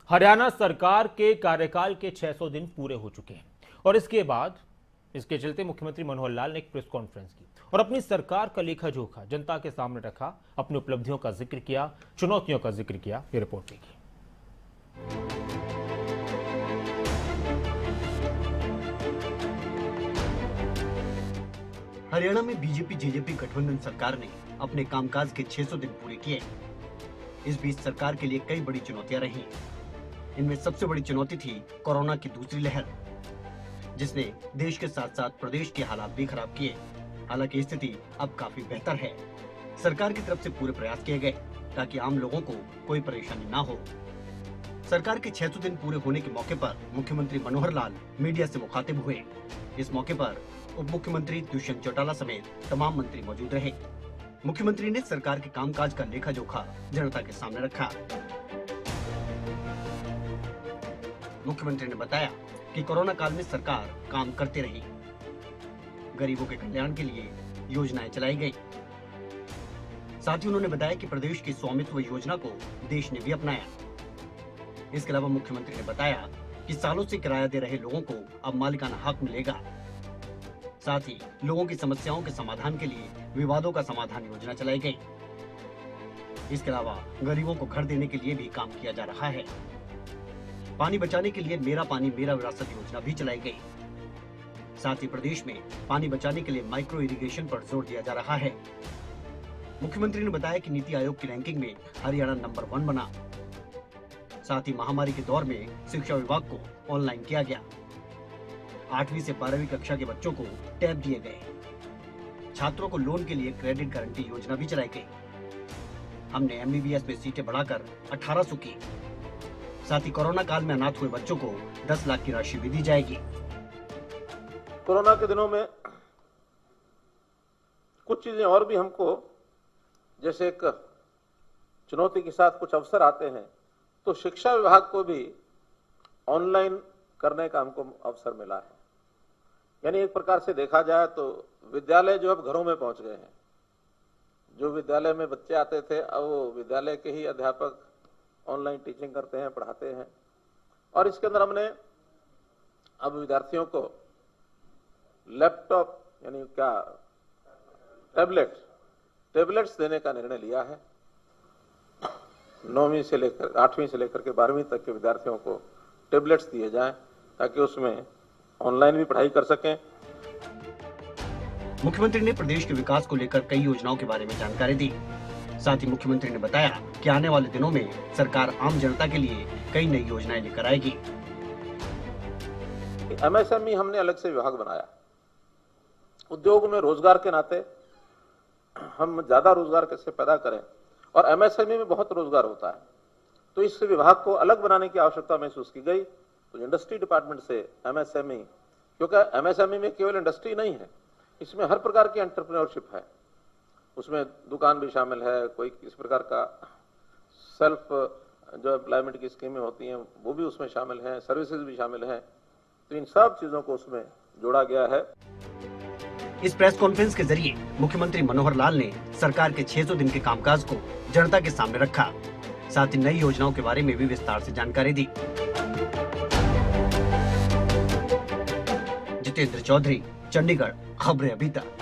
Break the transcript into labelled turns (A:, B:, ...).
A: हरियाणा सरकार के कार्यकाल के 600 दिन पूरे हो चुके हैं और इसके चलते मुख्यमंत्री मनोहर लाल ने एक प्रेस कॉन्फ्रेंस की और अपनी सरकार का लेखा जोखा जनता के सामने रखा, अपनी उपलब्धियों का जिक्र किया, चुनौतियों का जिक्र किया। ये रिपोर्ट देखिए।
B: हरियाणा में बीजेपी जेजेपी गठबंधन सरकार ने अपने कामकाज के 600 दिन पूरे किए। इस बीच सरकार के लिए कई बड़ी चुनौतियां रही। इनमें सबसे बड़ी चुनौती थी कोरोना की दूसरी लहर, जिसने देश के साथ साथ प्रदेश के हालात भी खराब किए। हालांकि स्थिति अब काफी बेहतर है। सरकार की तरफ से पूरे प्रयास किए गए ताकि आम लोगों को कोई परेशानी ना हो। सरकार के 600 दिन पूरे होने के मौके पर मुख्यमंत्री मनोहर लाल मीडिया से मुखातिब हुए। इस मौके पर उप मुख्यमंत्री दुष्यंत चौटाला समेत तमाम मंत्री मौजूद रहे। मुख्यमंत्री ने सरकार के कामकाज का लेखा जोखा जनता के सामने रखा। मुख्यमंत्री ने बताया कि कोरोना काल में सरकार काम करते रही, गरीबों के कल्याण के लिए योजनाएं चलाई गई। साथ ही उन्होंने बताया कि प्रदेश की स्वामित्व योजना को देश ने भी अपनाया। इसके अलावा मुख्यमंत्री ने बताया कि सालों से किराया दे रहे लोगों को अब मालिकाना हक मिलेगा। साथ ही लोगों की समस्याओं के समाधान के लिए विवादों का समाधान योजना चलाई गई। इसके अलावा गरीबों को घर देने के लिए भी काम किया जा रहा है। पानी बचाने के लिए मेरा पानी मेरा विरासत योजना भी चलाई गई। साथ ही प्रदेश में पानी बचाने के लिए माइक्रो इरिगेशन पर जोर दिया जा रहा है। मुख्यमंत्री ने बताया कि नीति आयोग की रैंकिंग में हरियाणा नंबर 1 बना। साथ ही महामारी के दौर में शिक्षा विभाग को ऑनलाइन किया गया। 8वीं से 12वीं कक्षा के बच्चों को टैब दिए गए। छात्रों को लोन के लिए क्रेडिट गारंटी योजना भी चलाई गई। हमने MBBS में सीटें बढ़ाकर 1800 की। साथ ही कोरोना काल में अनाथ हुए बच्चों को 10 लाख की राशि भी दी जाएगी।
C: कोरोना के दिनों में कुछ चीजें और भी हमको, जैसे एक चुनौती के साथ कुछ अवसर आते हैं, तो शिक्षा विभाग को भी ऑनलाइन करने का हमको अवसर मिला है। यानी एक प्रकार से देखा जाए तो विद्यालय जो अब घरों में पहुंच गए हैं। जो विद्यालय में बच्चे आते थे, अब वो विद्यालय के ही अध्यापक ऑनलाइन टीचिंग करते हैं, पढ़ाते हैं। और इसके अंदर हमने अब विद्यार्थियों को लैपटॉप यानी क्या टैबलेट्स देने का निर्णय लिया है। 9वीं से लेकर 8वीं से लेकर के 12वीं तक के विद्यार्थियों को टैबलेट्स दिए जाएं ताकि उसमें ऑनलाइन भी पढ़ाई कर सकें।
B: मुख्यमंत्री ने प्रदेश के विकास को लेकर कई योजनाओं के बारे में जानकारी दी। साथ ही मुख्यमंत्री ने बताया कि आने वाले दिनों में सरकार आम जनता के लिए कई नई योजनाएं लेकर आएगी।
C: MSME हमने अलग से विभाग बनाया। उद्योग में रोजगार के नाते हम ज्यादा रोजगार कैसे पैदा करें, और MSME में बहुत रोजगार होता है, तो इस विभाग को अलग बनाने की आवश्यकता महसूस की गई। तो इंडस्ट्री डिपार्टमेंट से MSME, क्योंकि MSME में केवल इंडस्ट्री नहीं है, इसमें हर प्रकार की एंटरप्रेन्योरशिप है। उसमें दुकान भी शामिल है, कोई किस प्रकार का सेल्फ जो एम्प्लॉयमेंट की स्कीमें होती हैं वो भी उसमें शामिल हैं, सर्विसेज भी शामिल हैं। तो इन सब चीजों को उसमें जोड़ा गया है।
B: इस प्रेस कॉन्फ्रेंस के जरिए मुख्यमंत्री मनोहर लाल ने सरकार के 600 दिन के कामकाज को जनता के सामने रखा। साथ ही नई योजनाओं के बारे में भी विस्तार से जानकारी दी। जितेंद्र चौधरी, चंडीगढ़, खबरें अभी तक।